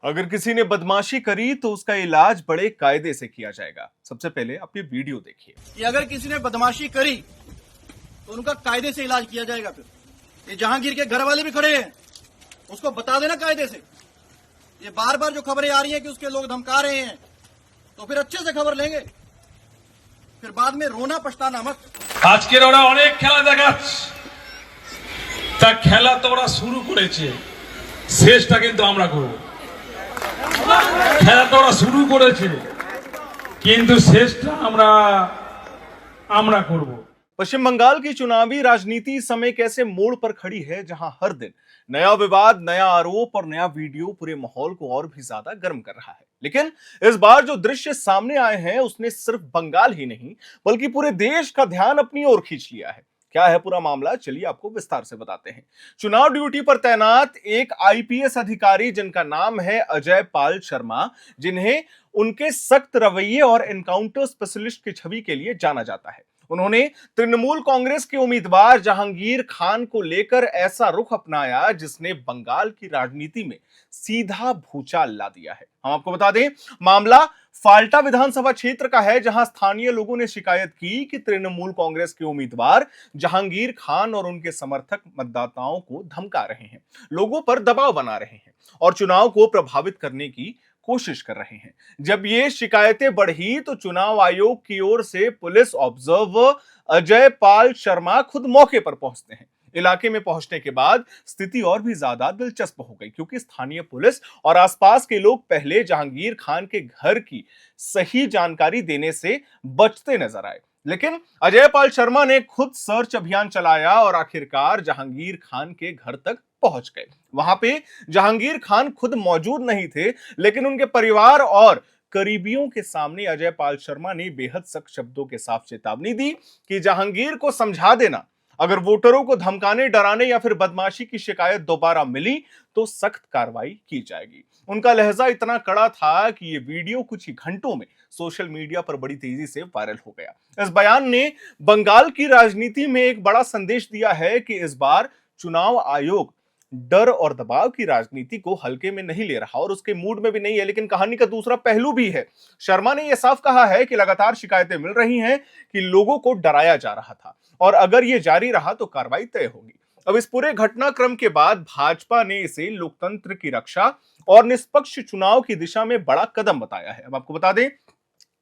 अगर किसी ने बदमाशी करी तो उसका इलाज बड़े कायदे से किया जाएगा। सबसे पहले आप ये वीडियो देखिए। कि अगर किसी ने बदमाशी करी तो उनका कायदे से इलाज किया जाएगा। फिर ये जहांगीर के घर वाले भी खड़े हैं, उसको बता देना कायदे से। ये बार बार जो खबरें आ रही हैं कि उसके लोग धमका रहे हैं, तो फिर अच्छे से खबर लेंगे, फिर बाद में रोना पछताना मत। আজকের ওরা অনেক খেলা দেখাচ্ছে, তা খেলা তো ওরা শুরু করেছে, শেষটা কিন্তু আমরা করব। খেলা তো ওরা শুরু করেছে, কিন্তু শেষটা আমরা করব। पश्चिम बंगाल की चुनावी राजनीति इस समय कैसे मोड़ पर खड़ी है, जहां हर दिन नया विवाद, नया आरोप और नया वीडियो पूरे माहौल को और भी ज्यादा गर्म कर रहा है। लेकिन इस बार जो दृश्य सामने आए हैं उसने सिर्फ बंगाल ही नहीं बल्कि पूरे देश का ध्यान अपनी ओर खींच लिया है। क्या है पूरा मामला, चलिए आपको विस्तार से बताते हैं। चुनाव ड्यूटी पर तैनात एक आईपीएस अधिकारी जिनका नाम है अजय पाल शर्मा, जिन्हें उनके सख्त रवैये और एनकाउंटर स्पेशलिस्ट की छवि के लिए जाना जाता है, उन्होंने तृणमूल कांग्रेस के उम्मीदवार जहांगीर खान को लेकर ऐसा रुख अपनाया जिसने बंगाल की राजनीति में सीधा भूचाल ला दिया है। हम आपको बता दें, मामला फाल्टा विधानसभा क्षेत्र का है, जहां स्थानीय लोगों ने शिकायत की कि तृणमूल कांग्रेस के उम्मीदवार जहांगीर खान और उनके समर्थक मतदाताओं को धमका रहे हैं, लोगों पर दबाव बना रहे हैं और चुनाव को प्रभावित करने की कोशिश कर रहे हैं। जब ये शिकायतें बढ़ी तो चुनाव आयोग की ओर से पुलिस ऑब्जर्वर अजय पाल शर्मा खुद मौके पर पहुंचते हैं। इलाके में पहुंचने के बाद स्थिति और भी ज्यादा दिलचस्प हो गई, क्योंकि स्थानीय पुलिस और आसपास के लोग पहले जहांगीर खान के घर की सही जानकारी देने से बचते नजर आए, लेकिन अजय पाल शर्मा ने खुद सर्च अभियान चलाया और आखिरकार जहांगीर खान के घर तक पहुंच गए। वहां पे जहांगीर खान खुद मौजूद नहीं थे, लेकिन उनके परिवार और करीबियों के सामने अजय पाल शर्मा ने बेहद सख्त शब्दों के साथ चेतावनी दी कि जहांगीर को समझा देना, अगर वोटरों को धमकाने, डराने या फिर बदमाशी की शिकायत दोबारा मिली तो सख्त कार्रवाई की जाएगी। उनका लहजा इतना कड़ा था कि यह वीडियो कुछ ही घंटों में सोशल मीडिया पर बड़ी तेजी से वायरल हो गया। इस बयान ने बंगाल की राजनीति में एक बड़ा संदेश दिया है कि इस बार चुनाव आयोग डर और दबाव की राजनीति को हल्के में नहीं ले रहा और उसके मूड में भी नहीं है। लेकिन कहानी का दूसरा पहलू भी है। शर्मा ने यह साफ कहा है कि लगातार शिकायतें मिल रही हैं कि लोगों को डराया जा रहा था और अगर यह जारी रहा तो कार्रवाई तय होगी। अब इस पूरे घटनाक्रम के बाद भाजपा ने इसे लोकतंत्र की रक्षा और निष्पक्ष चुनाव की दिशा में बड़ा कदम बताया है। अब आपको बता दें,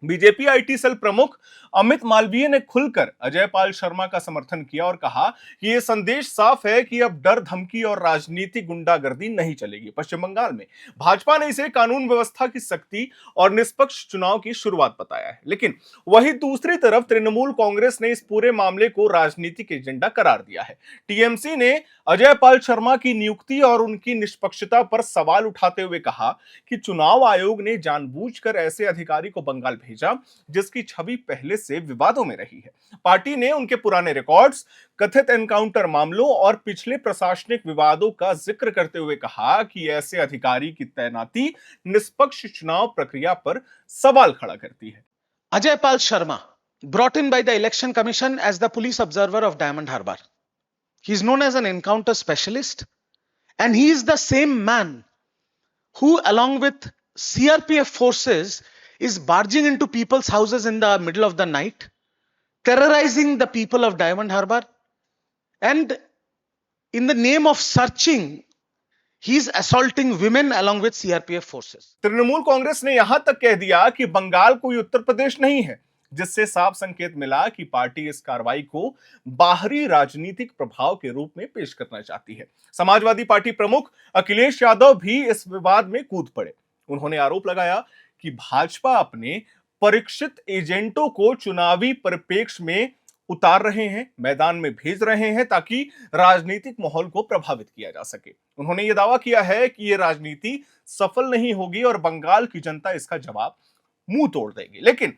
बीजेपी आईटी सेल प्रमुख अमित मालवीय ने खुलकर अजय पाल शर्मा का समर्थन किया और कहा कि यह संदेश साफ है कि अब डर, धमकी और राजनीतिक गुंडागर्दी नहीं चलेगी। पश्चिम बंगाल में भाजपा ने इसे कानून व्यवस्था की सख्ती और निष्पक्ष चुनाव की शुरुआत बताया है, लेकिन वहीं दूसरी तरफ तृणमूल कांग्रेस ने इस पूरे मामले को राजनीतिक एजेंडा करार दिया है। टीएमसी ने अजय पाल शर्मा की नियुक्ति और उनकी निष्पक्षता पर सवाल उठाते हुए कहा कि चुनाव आयोग ने जानबूझकर ऐसे अधिकारी को बंगाल भेजा जिसकी छवि पहले से विवादों में रही है। पार्टी ने उनके पुराने रिकॉर्ड्स, कथित एनकाउंटर मामलों और पिछले प्रशासनिक विवादों का जिक्र करते हुए कहा कि ऐसे अधिकारी की तैनाती निष्पक्ष चुनाव प्रक्रिया पर सवाल खड़ा करती है। Ajay Pal Sharma, brought in by the Election Commission as the police observer of Diamond Harbour. He is known as an encounter specialist, and he is the same man who, along with CRPF forces, is barging into people's houses in the middle of the night, terrorizing the people of Diamond Harbour, and in the name of searching, he is assaulting women along with CRPF forces. Trinamool Congress ने यहां तक कह दिया कि बंगाल कोई उत्तर प्रदेश नहीं है, जिससे साफ संकेत मिला कि पार्टी इस कार्रवाई को बाहरी राजनीतिक प्रभाव के रूप में पेश करना चाहती है। समाजवादी पार्टी प्रमुख अखिलेश यादव भी इस विवाद में कूद पड़े। उन्होंने आरोप लगाया कि भाजपा अपने परीक्षित एजेंटों को चुनावी परिप्रेक्ष्य में उतार रहे हैं, मैदान में भेज रहे हैं ताकि राजनीतिक माहौल को प्रभावित किया जा सके। उन्होंने यह दावा किया है कि यह राजनीति सफल नहीं होगी और बंगाल की जनता इसका जवाब मुंह तोड़ देगी। लेकिन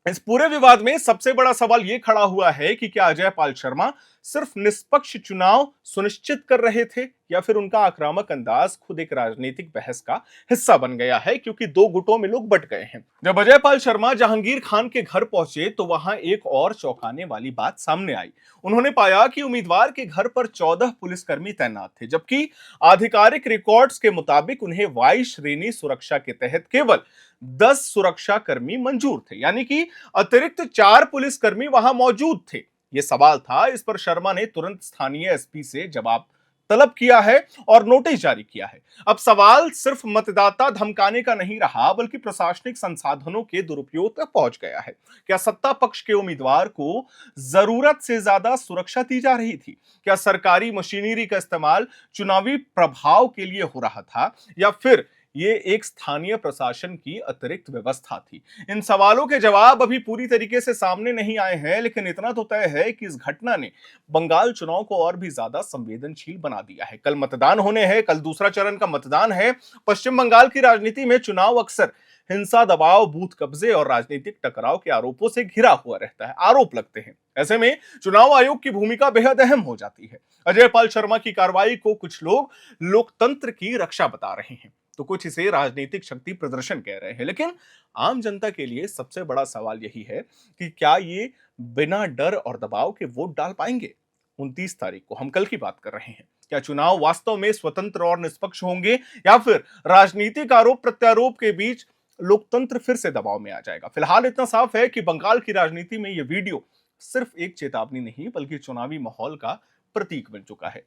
इस पूरे विवाद में सबसे बड़ा सवाल यह खड़ा हुआ है कि क्या अजय पाल शर्मा सिर्फ निष्पक्ष चुनाव सुनिश्चित कर रहे थे या फिर उनका आक्रामक अंदाज खुद एक राजनीतिक बहस का हिस्सा बन गया है, क्योंकि दो गुटों में लोग बट गए हैं। जब अजय पाल शर्मा जहांगीर खान के घर पहुंचे तो वहां एक और चौंकाने वाली बात सामने आई। उन्होंने पाया कि उम्मीदवार के घर पर 14 पुलिसकर्मी तैनात थे, जबकि आधिकारिक रिकॉर्ड्स के मुताबिक उन्हें वायु श्रेणी सुरक्षा के तहत केवल 10 सुरक्षा कर्मी मंजूर थे, यानी कि अतिरिक्त 4 पुलिसकर्मी वहां मौजूद थे। यह सवाल था, इस पर शर्मा ने तुरंत स्थानीय एसपी से जवाब तलब किया है और नोटिस जारी किया है। अब सवाल सिर्फ मतदाता धमकाने का नहीं रहा, बल्कि प्रशासनिक संसाधनों के दुरुपयोग तक पहुंच गया है। क्या सत्ता पक्ष के उम्मीदवार को जरूरत से ज्यादा सुरक्षा दी जा रही थी? क्या सरकारी मशीनरी का इस्तेमाल चुनावी प्रभाव के लिए हो रहा था, या फिर ये एक स्थानीय प्रशासन की अतिरिक्त व्यवस्था थी? इन सवालों के जवाब अभी पूरी तरीके से सामने नहीं आए हैं, लेकिन इतना तो तय है कि इस घटना ने बंगाल चुनाव को और भी ज्यादा संवेदनशील बना दिया है। कल मतदान होने हैं, कल दूसरा चरण का मतदान है। पश्चिम बंगाल की राजनीति में चुनाव अक्सर हिंसा, दबाव, बूथ कब्जे और राजनीतिक टकराव के आरोपों से घिरा हुआ रहता है। आरोप लगते हैं, ऐसे में चुनाव आयोग की भूमिका बेहद अहम हो जाती है। अजय पाल शर्मा की कार्रवाई को कुछ लोग लोकतंत्र की रक्षा बता रहे हैं, तो कुछ इसे राजनीतिक शक्ति प्रदर्शन कह रहे हैं। लेकिन आम जनता के लिए सबसे बड़ा सवाल यही है कि क्या ये बिना डर और दबाव के वोट डाल पाएंगे? 29 तारीख को, हम कल की बात कर रहे हैं। क्या चुनाव वास्तव में स्वतंत्र और निष्पक्ष होंगे, या फिर राजनीतिक आरोप प्रत्यारोप के बीच लोकतंत्र फिर से दबाव में आ जाएगा? फिलहाल इतना साफ है कि बंगाल की राजनीति में यह वीडियो सिर्फ एक चेतावनी नहीं, बल्कि चुनावी माहौल का प्रतीक बन चुका है।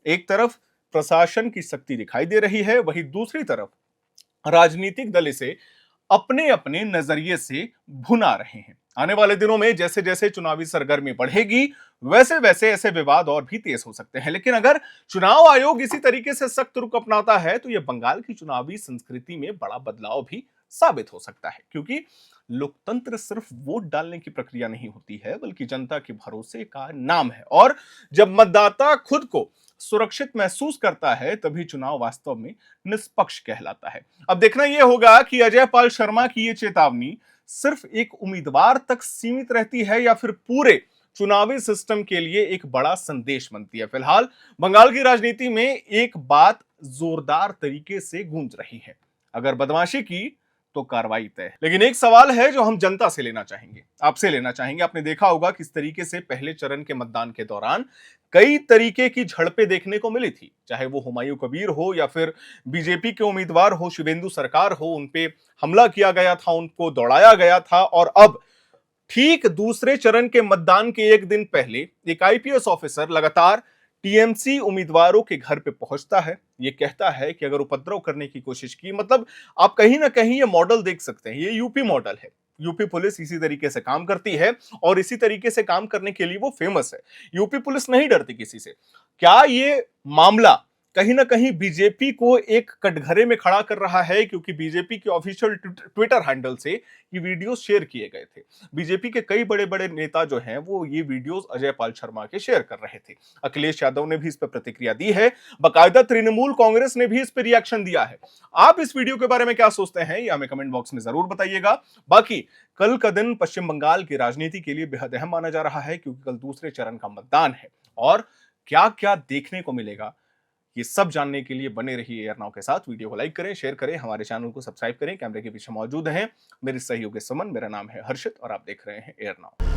एक तरफ प्रशासन की शक्ति दिखाई दे रही है, वहीं दूसरी तरफ राजनीतिक दल इसे अपने अपने नजरिए से भुना रहे हैं। आने वाले दिनों में जैसे जैसे चुनावी सरगर्मी बढ़ेगी, वैसे वैसे ऐसे विवाद और भी तेज हो सकते हैं। लेकिन अगर चुनाव आयोग इसी तरीके से सख्त रुख अपनाता है तो यह बंगाल की चुनावी संस्कृति में बड़ा बदलाव भी साबित हो सकता है, क्योंकि लोकतंत्र सिर्फ वोट डालने की प्रक्रिया नहीं होती है, बल्कि जनता के भरोसे का नाम है। और जब मतदाता खुद को सुरक्षित महसूस करता है, तभी चुनाव वास्तव में निष्पक्ष कहलाता है। अब देखना यह होगा कि अजय पाल शर्मा की यह चेतावनी सिर्फ एक उम्मीदवार तक सीमित रहती है, या फिर पूरे चुनावी सिस्टम के लिए एक बड़ा संदेश बनती है। फिलहाल बंगाल की राजनीति में एक बात जोरदार तरीके से गूंज रही है, अगर बदमाशी की तो कार्रवाई तय है। लेकिन एक सवाल है जो हम जनता से लेना चाहेंगे, आपसे लेना चाहेंगे। आपने देखा होगा किस तरीके से पहले चरण के मतदान के दौरान कई तरीके की झड़पें देखने को मिली थी, चाहे वो हुमायूं कबीर हो या फिर बीजेपी के उम्मीदवार हो, शिवेंदु सरकार हो। उनपे हमला किया गया था, उनको दौड़ाया गया था। और अब ठीक दूसरे चरण के मतदान के एक दिन पहले एक आईपीएस ऑफिसर लगातार टीएमसी उम्मीदवारों के घर पे पहुंचता है। ये कहता है कि अगर उपद्रव करने की कोशिश की, मतलब आप कहीं ना कहीं ये मॉडल देख सकते हैं, ये यूपी मॉडल है। यूपी पुलिस इसी तरीके से काम करती है और इसी तरीके से काम करने के लिए वो फेमस है। यूपी पुलिस नहीं डरती किसी से। क्या ये मामला कहीं ना कहीं बीजेपी को एक कटघरे में खड़ा कर रहा है, क्योंकि बीजेपी के ऑफिशियल ट्विटर हैंडल से ये वीडियोस शेयर किए गए थे। बीजेपी के कई बड़े बड़े नेता जो हैं वो ये वीडियोस अजय पाल शर्मा के शेयर कर रहे थे। अखिलेश यादव ने भी इस पर प्रतिक्रिया दी है, बाकायदा तृणमूल कांग्रेस ने भी इस पर रिएक्शन दिया है। आप इस वीडियो के बारे में क्या सोचते हैं, ये हमें कमेंट बॉक्स में जरूर बताइएगा। बाकी कल का दिन पश्चिम बंगाल की राजनीति के लिए बेहद अहम माना जा रहा है, क्योंकि कल दूसरे चरण का मतदान है और क्या क्या देखने को मिलेगा, ये सब जानने के लिए बने रहिए एयर नाउ के साथ। वीडियो को लाइक करें, शेयर करें, हमारे चैनल को सब्सक्राइब करें। कैमरे के पीछे मौजूद हैं मेरे सहयोगी सुमन, मेरा नाम है हर्षित और आप देख रहे हैं एयर नाउ।